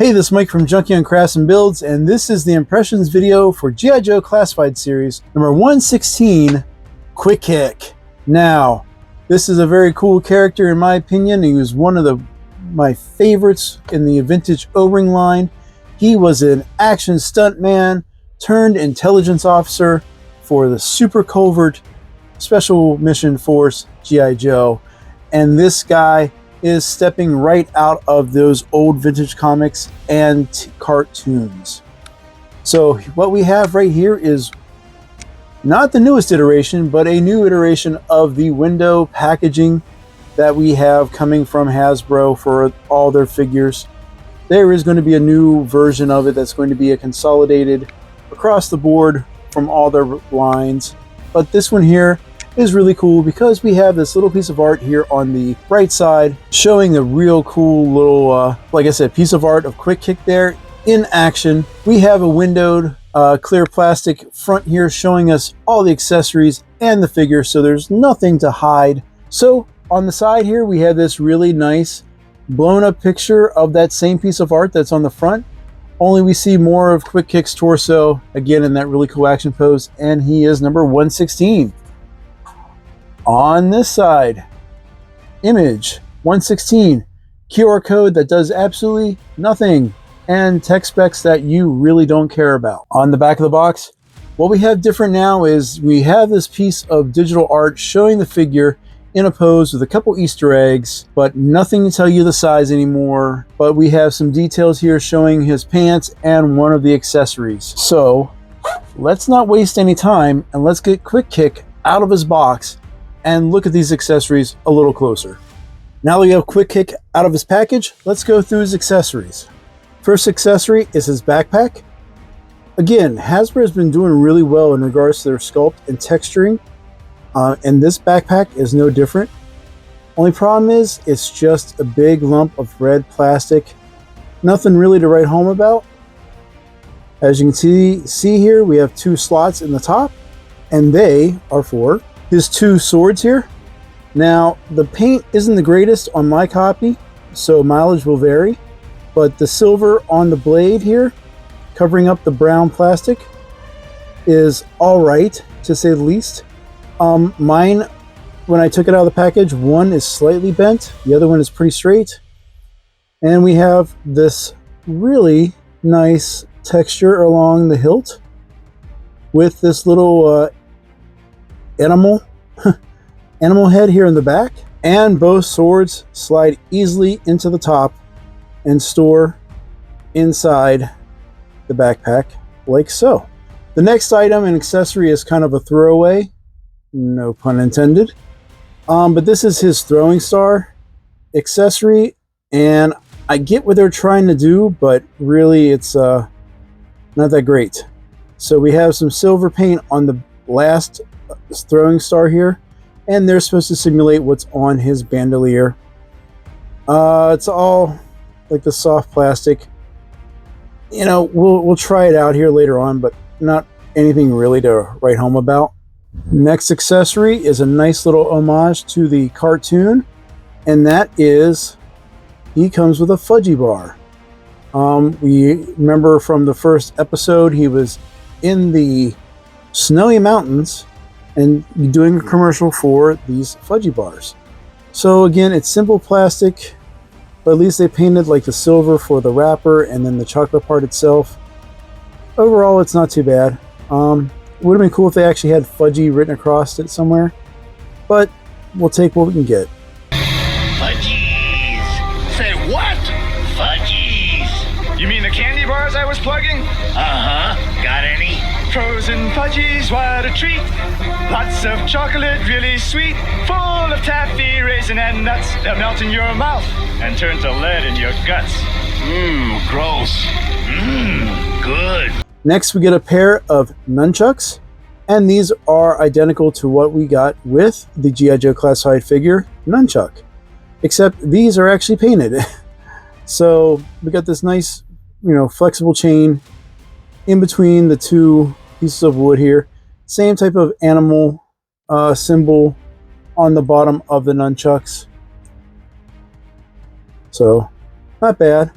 Hey, this is Mike from Junkie on Crafts and Builds, and this is the impressions video for G.I. Joe Classified Series number 116, Quick Kick. Now, this is a very cool character in my opinion. He was one of my favorites in the vintage O-Ring line. He was an action stuntman turned intelligence officer for the Super Covert Special Mission Force G.I. Joe, and this guy is stepping right out of those old vintage comics and cartoons. So what we have right here is not the newest iteration, but a new iteration of the window packaging that we have coming from Hasbro for all their figures. There is going to be a new version of it that's going to be a consolidated across the board from all their lines. But this one here is really cool because we have this little piece of art here on the right side showing the real cool little, like I said, piece of art of Quick Kick there in action. We have a windowed clear plastic front here showing us all the accessories and the figure, so there's nothing to hide. So on the side here we have this really nice blown up picture of that same piece of art that's on the front, only we see more of Quick Kick's torso again in that really cool action pose, and he is number 116. On this side, image 116, QR code that does absolutely nothing, and tech specs that you really don't care about. On the back of the box, what we have different now is we have this piece of digital art showing the figure in a pose with a couple Easter eggs, but nothing to tell you the size anymore. But we have some details here showing his pants and one of the accessories. So let's not waste any time and let's get Quick Kick out of his box and look at these accessories a little closer. Now that we have Quick Kick out of his package, let's go through his accessories. First accessory is his backpack. Again, Hasbro has been doing really well in regards to their sculpt and texturing, and this backpack is no different. Only problem is it's just a big lump of red plastic. Nothing really to write home about. As you can see here, we have two slots in the top, and they are for his two swords here. Now, the paint isn't the greatest on my copy, so mileage will vary, but the silver on the blade here, covering up the brown plastic, is all right, to say the least. Mine, when I took it out of the package, one is slightly bent, the other one is pretty straight. And we have this really nice texture along the hilt with this little animal head here in the back, and both swords slide easily into the top and store inside the backpack like so. The next item and accessory is kind of a throwaway, no pun intended, but this is his throwing star accessory, and I get what they're trying to do, but really it's not that great. So we have some silver paint on the last throwing star here, and they're supposed to simulate what's on his bandolier. It's all like the soft plastic. You know, we'll try it out here later on, but not anything really to write home about. Next accessory is a nice little homage to the cartoon, and that is he comes with a fudgy bar. We remember from the first episode he was in the snowy mountains and doing a commercial for these fudgy bars. So again, it's simple plastic, but at least they painted like the silver for the wrapper and then the chocolate part itself. Overall, it's not too bad. Would have been cool if they actually had fudgy written across it somewhere, but we'll take what we can get. Fudgies! Say what? Fudgies! You mean the candy bars I was plugging? Uh-huh. Got any? Frozen fudgies, what a treat. Lots of chocolate, really sweet. Full of taffy, raisin, and nuts. They'll melt in your mouth and turn to lead in your guts. Mmm, gross. Mmm, good. Next, we get a pair of nunchucks, and these are identical to what we got with the G.I. Joe Classified figure nunchuck, except these are actually painted. So we got this nice, flexible chain in between the two pieces of wood here. Same type of animal symbol on the bottom of the nunchucks. So not bad.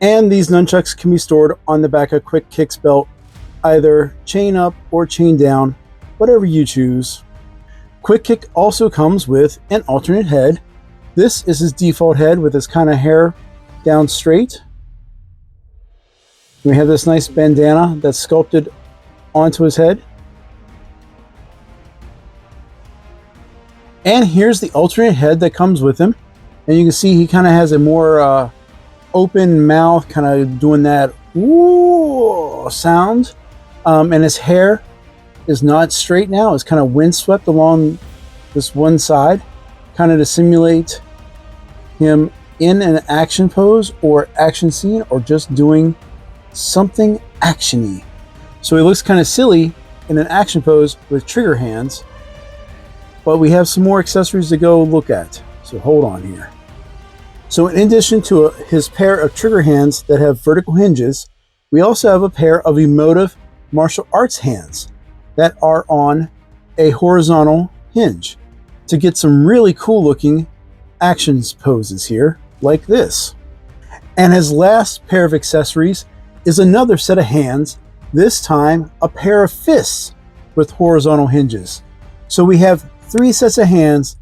And these nunchucks can be stored on the back of Quick Kick's belt, either chain up or chain down, whatever you choose. Quick Kick also comes with an alternate head. This is his default head with his kind of hair down straight. We have this nice bandana that's sculpted onto his head. And here's the alternate head that comes with him. And you can see he kind of has a more open mouth, kind of doing that woo sound. And his hair is not straight now. It's kind of windswept along this one side, kind of to simulate him in an action pose or action scene, or just doing something actiony. So he looks kind of silly in an action pose with trigger hands. But we have some more accessories to go look at. So hold on here. So in addition to his pair of trigger hands that have vertical hinges, we also have a pair of emotive martial arts hands that are on a horizontal hinge to get some really cool looking actions poses here, like this. And his last pair of accessories is another set of hands, this time a pair of fists with horizontal hinges. So we have 3 sets of hands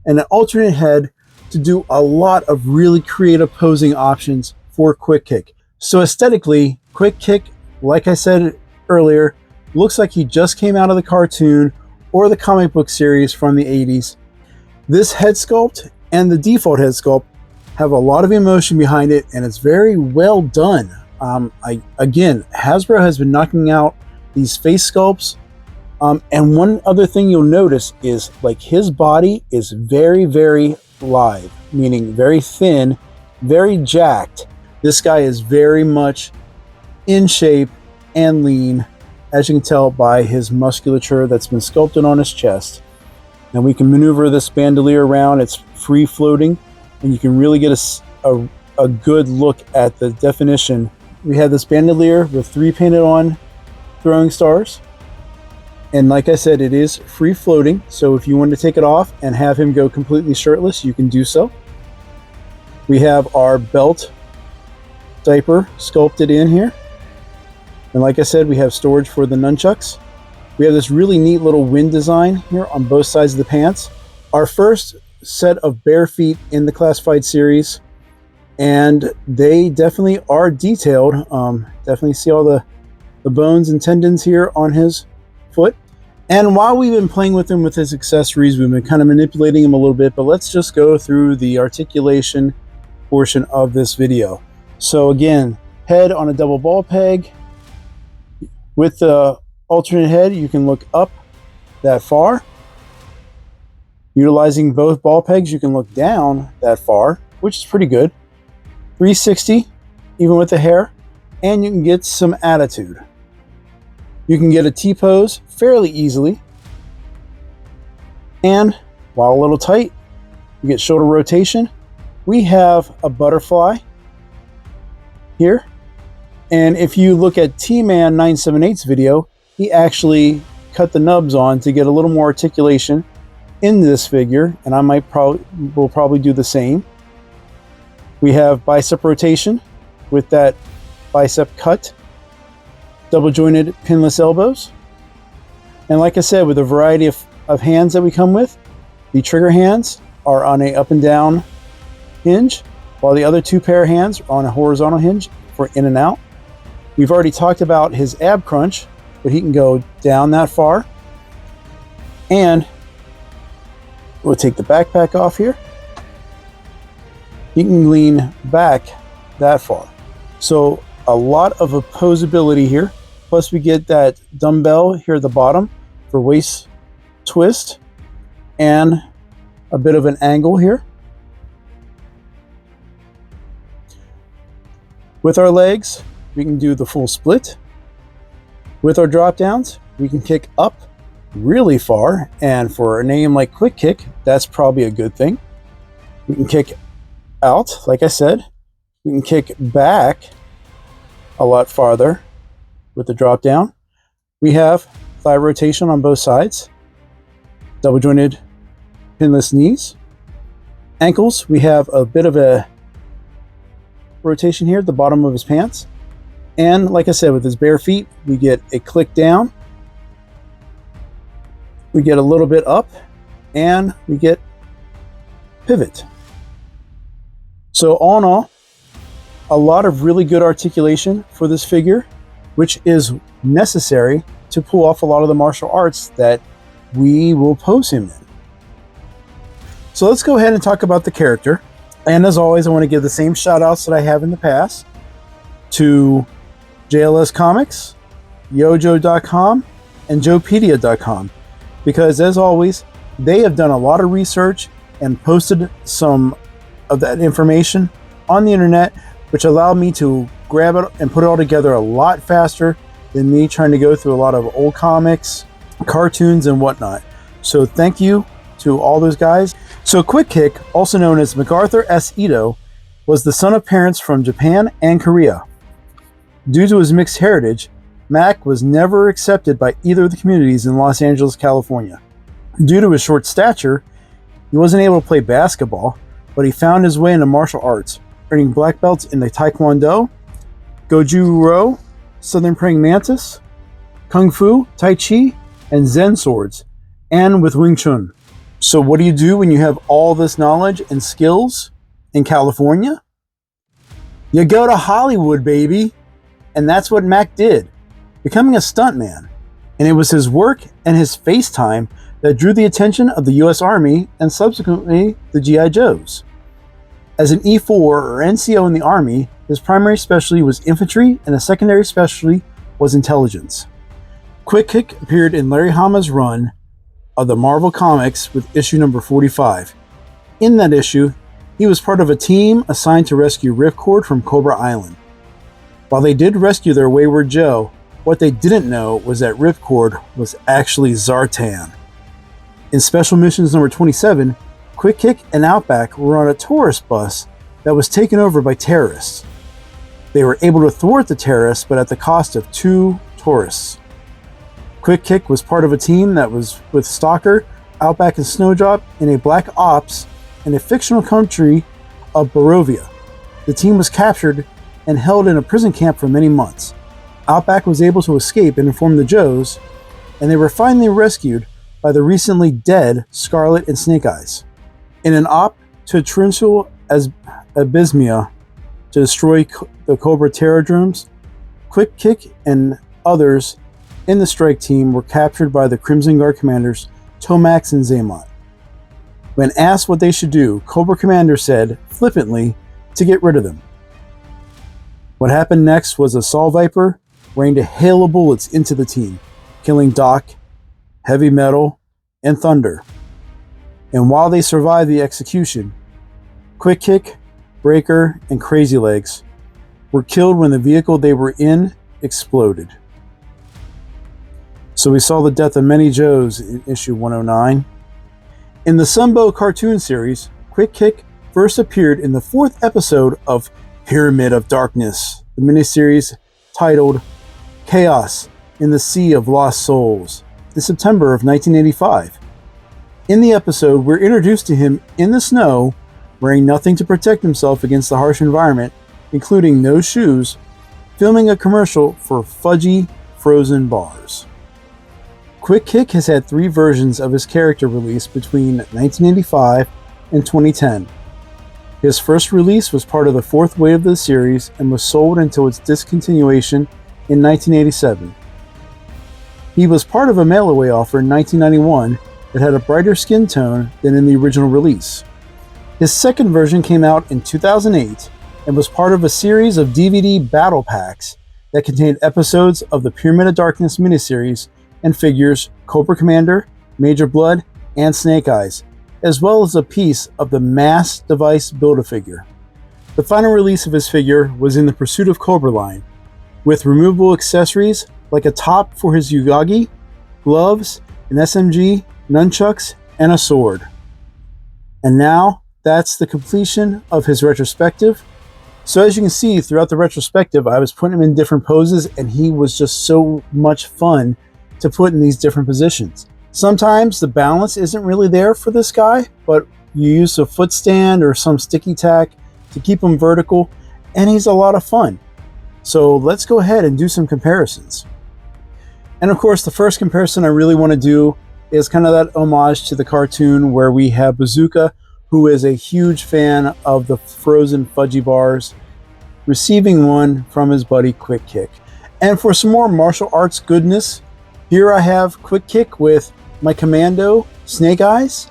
and an alternate head to do a lot of really creative posing options for Quick Kick. So aesthetically, Quick Kick, like I said earlier, looks like he just came out of the cartoon or the comic book series from the 80s. This head sculpt and the default head sculpt have a lot of emotion behind it, and it's very well done. Again, Hasbro has been knocking out these face sculpts. And one other thing you'll notice is, like, his body is very, very lithe, meaning very thin, very jacked. This guy is very much in shape and lean, as you can tell by his musculature that's been sculpted on his chest. And we can maneuver this bandolier around. It's free floating, and you can really get a good look at the definition. We have this bandolier with 3 painted on throwing stars. And like I said, it is free floating. So if you want to take it off and have him go completely shirtless, you can do so. We have our belt diaper sculpted in here. And like I said, we have storage for the nunchucks. We have this really neat little wind design here on both sides of the pants. Our first set of bare feet in the classified series. And they definitely are detailed. Definitely see all the bones and tendons here on his foot. And while we've been playing with him with his accessories, we've been kind of manipulating him a little bit, but let's just go through the articulation portion of this video. So again, head on a double ball peg. With the alternate head, you can look up that far. Utilizing both ball pegs, you can look down that far, which is pretty good. 360, even with the hair, and you can get some attitude. You can get a T-pose fairly easily. And while a little tight, you get shoulder rotation. We have a butterfly here. And if you look at T-Man 978's video, he actually cut the nubs on to get a little more articulation in this figure, and I will probably do the same. We have bicep rotation with that bicep cut. Double jointed pinless elbows. And like I said, with a variety of hands that we come with, the trigger hands are on a up and down hinge, while the other 2 pair of hands are on a horizontal hinge for in and out. We've already talked about his ab crunch, but he can go down that far. And we'll take the backpack off here. He can lean back that far. So a lot of opposability here. Plus we get that dumbbell here at the bottom for waist twist and a bit of an angle here. With our legs, we can do the full split. With our drop downs, we can kick up really far, and for a name like Quick Kick, that's probably a good thing. We can kick out, like I said. We can kick back a lot farther with the drop down. We have thigh rotation on both sides, double jointed pinless knees. Ankles, we have a bit of a rotation here at the bottom of his pants. And like I said, with his bare feet, we get a click down, we get a little bit up, and we get pivot. So all in all, a lot of really good articulation for this figure, which is necessary to pull off a lot of the martial arts that we will pose him in. So let's go ahead and talk about the character. And as always, I want to give the same shout outs that I have in the past to JLS Comics, Yojo.com, and Joepedia.com, because as always, they have done a lot of research and posted some of that information on the internet, which allowed me to grab it and put it all together a lot faster than me trying to go through a lot of old comics, cartoons, and whatnot. So thank you to all those guys. So Quick Kick, also known as MacArthur S. Ito, was the son of parents from Japan and Korea. Due to his mixed heritage, Mac was never accepted by either of the communities in Los Angeles, California. Due to his short stature, he wasn't able to play basketball, but he found his way into martial arts, earning black belts in the Taekwondo, Goju-Ryu, Southern Praying Mantis, Kung Fu, Tai Chi, and Zen swords, and with Wing Chun. So what do you do when you have all this knowledge and skills in California? You go to Hollywood, baby. And that's what Mac did, becoming a stuntman. And it was his work and his face time that drew the attention of the US Army and subsequently the G.I. Joes. As an E4 or NCO in the Army, his primary specialty was infantry and a secondary specialty was intelligence. Quick Kick appeared in Larry Hama's run of the Marvel Comics with issue number 45. In that issue, he was part of a team assigned to rescue Ripcord from Cobra Island. While they did rescue their wayward Joe, what they didn't know was that Ripcord was actually Zartan. In Special Missions number 27, Quick Kick and Outback were on a tourist bus that was taken over by terrorists. They were able to thwart the terrorists, but at the cost of 2 tourists. Quick Kick was part of a team that was with Stalker, Outback, and Snowdrop in a black ops in a fictional country of Barovia. The team was captured and held in a prison camp for many months. Outback was able to escape and inform the Joes, and they were finally rescued by the recently dead Scarlet and Snake Eyes. In an op to Trinchel as Abysmia to destroy the Cobra Terradromes, Quick Kick and others in the strike team were captured by the Crimson Guard commanders Tomax and Zaymont. When asked what they should do, Cobra Commander said, flippantly, to get rid of them. What happened next was a Saw Viper rained a hail of bullets into the team, killing Doc, Heavy Metal, and Thunder. And while they survived the execution, Quick Kick, Breaker, and Crazy Legs were killed when the vehicle they were in exploded. So we saw the death of many Joes in issue 109. In the Sunbow cartoon series, Quick Kick first appeared in the 4th episode of Pyramid of Darkness, the miniseries titled Chaos in the Sea of Lost Souls, in September of 1985. In the episode, we're introduced to him in the snow, wearing nothing to protect himself against the harsh environment, including no shoes, filming a commercial for Fudgy frozen bars. Quick Kick has had 3 versions of his character released between 1985 and 2010. His first release was part of the 4th wave of the series and was sold until its discontinuation in 1987. He was part of a mail-away offer in 1991 that had a brighter skin tone than in the original release. His second version came out in 2008 and was part of a series of DVD battle packs that contained episodes of the Pyramid of Darkness miniseries and figures Cobra Commander, Major Blood, and Snake Eyes, as well as a piece of the Mass Device Build-A-Figure. The final release of his figure was in the Pursuit of Cobra line, with removable accessories like a top for his Yugagi, gloves, an SMG, nunchucks, and a sword. And now, that's the completion of his retrospective. So as you can see, throughout the retrospective, I was putting him in different poses, and he was just so much fun to put in these different positions. Sometimes the balance isn't really there for this guy, but you use a foot stand or some sticky tack to keep him vertical, and he's a lot of fun. So let's go ahead and do some comparisons. And of course, the first comparison I really want to do is kind of that homage to the cartoon where we have Bazooka, who is a huge fan of the frozen fudgy bars, receiving one from his buddy Quick Kick. And for some more martial arts goodness, here I have Quick Kick with my commando Snake Eyes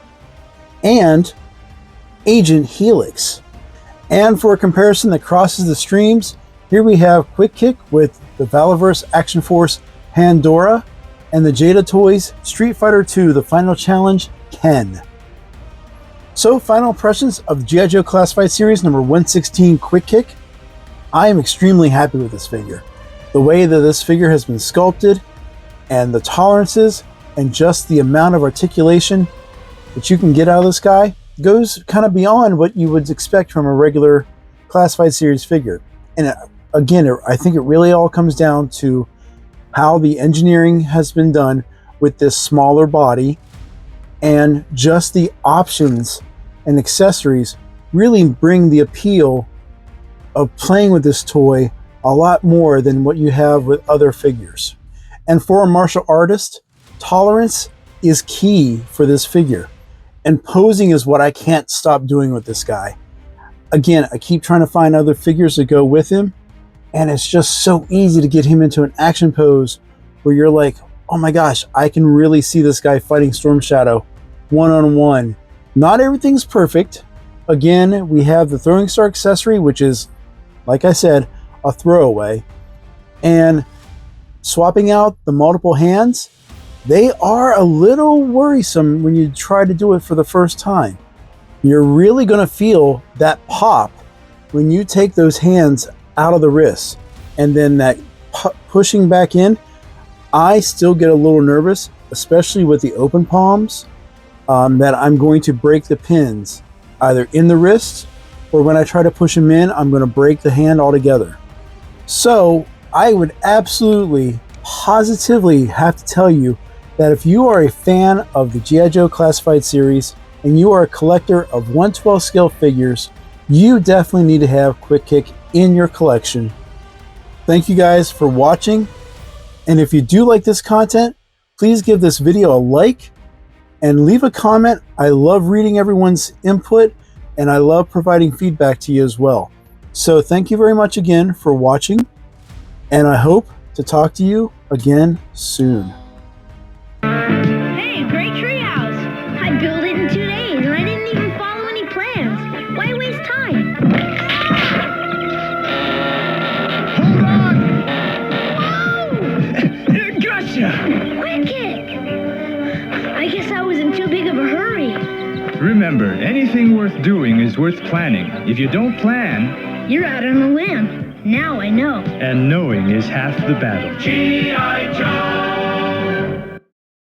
and Agent Helix. And for a comparison that crosses the streams, here we have Quick Kick with the Valaverse Action Force Pandora and the Jada Toys Street Fighter II The Final Challenge Ken. So, final impressions of the G.I. Joe Classified Series number 116 Quick Kick. I am extremely happy with this figure. The way that this figure has been sculpted and the tolerances and just the amount of articulation that you can get out of this guy goes kind of beyond what you would expect from a regular Classified Series figure. And again, I think it really all comes down to how the engineering has been done with this smaller body, and just the options and accessories really bring the appeal of playing with this toy a lot more than what you have with other figures. And for a martial artist, tolerance is key for this figure. And posing is what I can't stop doing with this guy. Again, I keep trying to find other figures to go with him, and it's just so easy to get him into an action pose where you're like, oh my gosh, I can really see this guy fighting Storm Shadow one-on-one. Not everything's perfect. Again, we have the throwing star accessory, which is, like I said, a throwaway. And swapping out the multiple hands, they are a little worrisome when you try to do it for the first time. You're really going to feel that pop when you take those hands out of the wrist, and then that pushing back in. I still get a little nervous, especially with the open palms, that I'm going to break the pins either in the wrist, or when I try to push them in, I'm going to break the hand altogether. So I would absolutely, positively have to tell you that if you are a fan of the G.I. Joe Classified Series and you are a collector of 1/12 scale figures, you definitely need to have Quick Kick in your collection. Thank you guys for watching, and if you do like this content, please give this video a like and leave a comment. I love reading everyone's input, and I love providing feedback to you as well. So thank you very much again for watching, and I hope to talk to you again soon. Hey, great treehouse! I built it in 2 days and I didn't even follow any plans. Why waste time? Hold on! Whoa! Gotcha! Quick Kick! I guess I was in too big of a hurry. Remember, anything worth doing is worth planning. If you don't plan, You're out on a limb. Now I know. and knowing is half the battle. G.I. Joe!